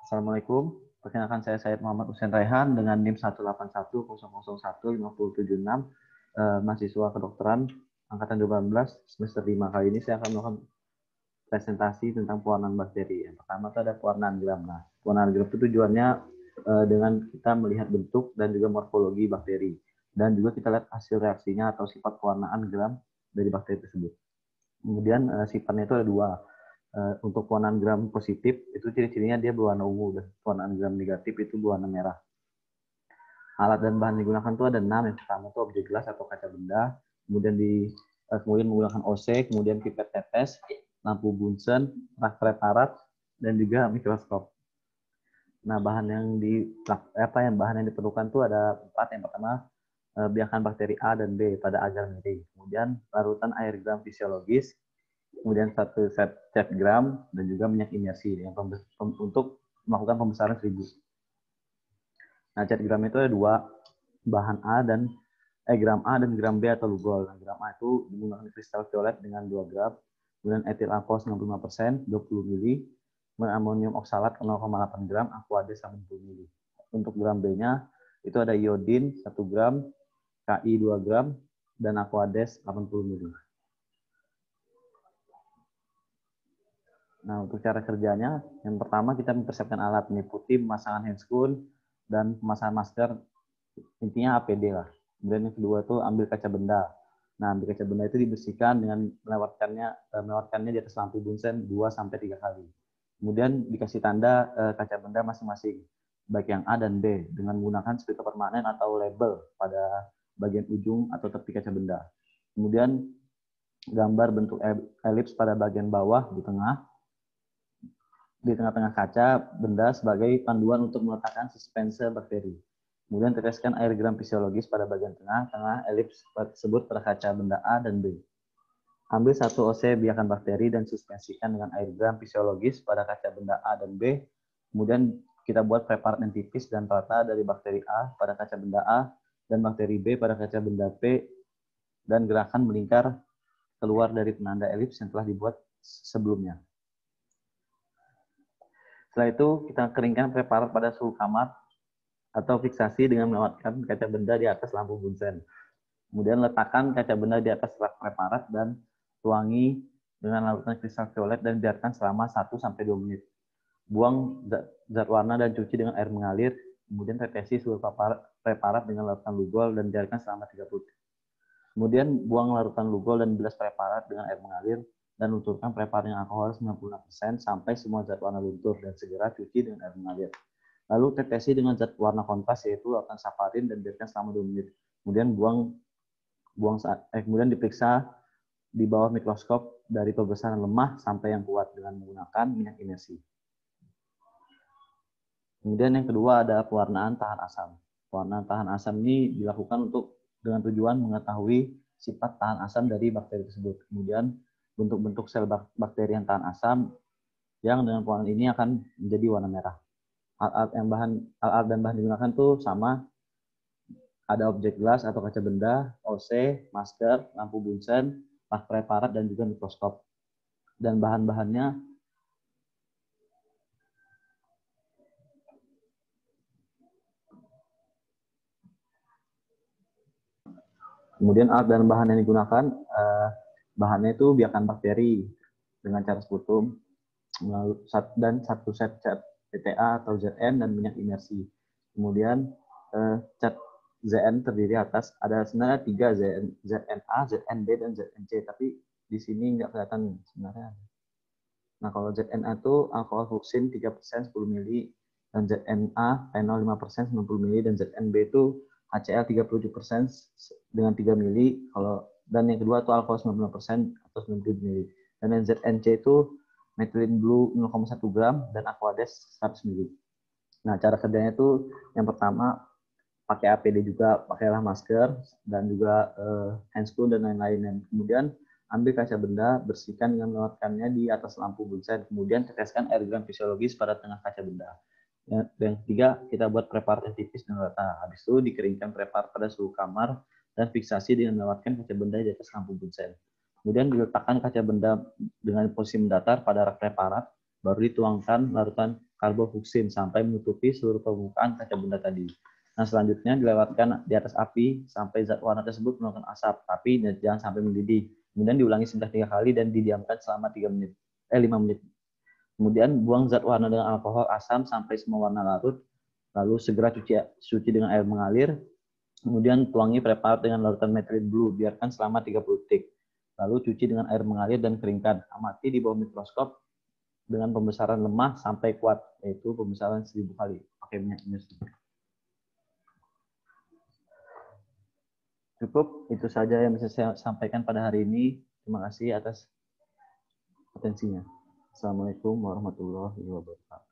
Assalamualaikum. Perkenalkan saya Syed Muhammad Hussein Raihan dengan NIM 181001576, mahasiswa kedokteran angkatan 2018 semester 5. Kali ini saya akan melakukan presentasi tentang pewarnaan bakteri. Yang pertama itu ada pewarnaan gram. Nah, pewarnaan gram itu tujuannya dengan kita melihat bentuk dan juga morfologi bakteri. Dan juga kita lihat hasil reaksinya atau sifat pewarnaan gram dari bakteri tersebut. Kemudian sifatnya itu ada dua. Untuk pewarnaan gram positif itu ciri-cirinya dia berwarna ungu, dan pewarnaan gram negatif itu berwarna merah. Alat dan bahan digunakan itu ada 6. Yang pertama itu objek gelas atau kaca benda, kemudian menggunakan OC, kemudian pipet tetes, lampu Bunsen, rak preparat, dan juga mikroskop. Nah, bahan yang diperlukan itu ada 4. Yang pertama, biakan bakteri A dan B pada agar miring. Kemudian larutan air gram fisiologis, kemudian 1 set cat gram, dan juga minyak imersi untuk melakukan pembesaran 1000. Nah, cat gram itu ada 2, bahan gram A dan gram B atau lugol. Nah, gram A itu menggunakan kristal violet dengan 2 gram, kemudian etil alkohol 95%, 20 mili, amonium oksalat 0,8 gram, aquades 80 mili. Untuk gram B-nya itu ada iodin 1 gram, Ki 2 gram, dan aquades 80 mili. Nah, untuk cara kerjanya, yang pertama kita mempersiapkan alat meliputi pemasangan handscoon dan pemasangan masker, intinya APD lah. Kemudian yang kedua itu ambil kaca benda. Nah, ambil kaca benda itu dibersihkan dengan melewatkannya di atas lampu Bunsen 2-3 kali. Kemudian dikasih tanda kaca benda masing-masing, baik yang A dan B, dengan menggunakan stiker permanen atau label pada bagian ujung atau tepi kaca benda. Kemudian gambar bentuk elips pada bagian bawah di tengah-tengah kaca benda sebagai panduan untuk meletakkan dispenser bakteri. Kemudian teteskan air gram fisiologis pada bagian tengah elips tersebut pada kaca benda A dan B. Ambil 1 OC biakan bakteri dan suspensikan dengan air gram fisiologis pada kaca benda A dan B. Kemudian kita buat preparat yang tipis dan rata dari bakteri A pada kaca benda A dan bakteri B pada kaca benda P, dan gerakan melingkar keluar dari penanda elips yang telah dibuat sebelumnya. Setelah itu kita keringkan preparat pada suhu kamar atau fiksasi dengan melewatkan kaca benda di atas lampu Bunsen. Kemudian letakkan kaca benda di atas rak preparat dan tuangi dengan larutan kristal violet dan biarkan selama 1-2 menit. Buang zat warna dan cuci dengan air mengalir. Kemudian tetesi seluruh preparat dengan larutan lugol dan biarkan selama 30 menit. Kemudian buang larutan lugol dan bilas preparat dengan air mengalir dan lunturkan preparat yang alkohol 96% sampai semua zat warna luntur, dan segera cuci dengan air mengalir. Lalu tetesi dengan zat warna kontras yaitu larutan saparin dan biarkan selama 2 menit. Kemudian kemudian diperiksa di bawah mikroskop dari pembesaran lemah sampai yang kuat dengan menggunakan minyak imersi. Kemudian yang kedua ada pewarnaan tahan asam. Pewarnaan tahan asam ini dilakukan dengan tujuan mengetahui sifat tahan asam dari bakteri tersebut. Kemudian bentuk-bentuk sel bakteri yang tahan asam yang dengan pewarnaan ini akan menjadi warna merah. Alat dan bahan digunakan tuh sama, ada objek gelas atau kaca benda, OC, masker, lampu Bunsen, rak preparat, dan juga mikroskop. Dan bahan-bahannya kemudian alat dan bahan yang digunakan, bahannya itu biakan bakteri dengan cara sputum, dan 1 set cat PTA atau ZN dan minyak imersi. Kemudian cat ZN terdiri atas ada sebenarnya 3, ZNA, ZNB, dan ZNC, tapi di sini nggak kelihatan sebenarnya. Nah, kalau ZNA itu alkohol fluoksin 3% 10 mili, dan ZNA phenol 5% 90 mili, dan ZNB itu HCl 37% dengan 3 mili, dan yang kedua itu alkohol 90% atau 90 mili. Dan yang ZNC itu methylene blue 0,1 gram dan aquades 100 mili. Nah, cara kerjanya itu yang pertama pakai APD juga, pakailah masker dan juga handscoon dan lain-lain. Kemudian ambil kaca benda, bersihkan dengan melewatkannya di atas lampu Bunsen. Kemudian teteskan air gram fisiologis pada tengah kaca benda. Yang ketiga, kita buat preparat yang tipis dan rata. Habis itu dikeringkan preparat pada suhu kamar dan fiksasi dengan melewatkan kaca benda di atas lampu Bunsen. Kemudian diletakkan kaca benda dengan posisi mendatar pada rak preparat, baru dituangkan larutan karbofluksin sampai menutupi seluruh permukaan kaca benda tadi. Nah, selanjutnya dilewatkan di atas api sampai zat warna tersebut mengeluarkan asap, tapi jangan sampai mendidih. Kemudian diulangi sebanyak 3 kali dan didiamkan selama 5 menit. Kemudian buang zat warna dengan alkohol asam sampai semua warna larut. Lalu segera cuci dengan air mengalir. Kemudian tuangi preparat dengan larutan methylene blue, biarkan selama 30 detik. Lalu cuci dengan air mengalir dan keringkan. Amati di bawah mikroskop dengan pembesaran lemah sampai kuat, yaitu pembesaran 1000 kali. Pakai minyak industri. Cukup, itu saja yang bisa saya sampaikan pada hari ini. Terima kasih atas atensinya. Assalamualaikum warahmatullahi wabarakatuh.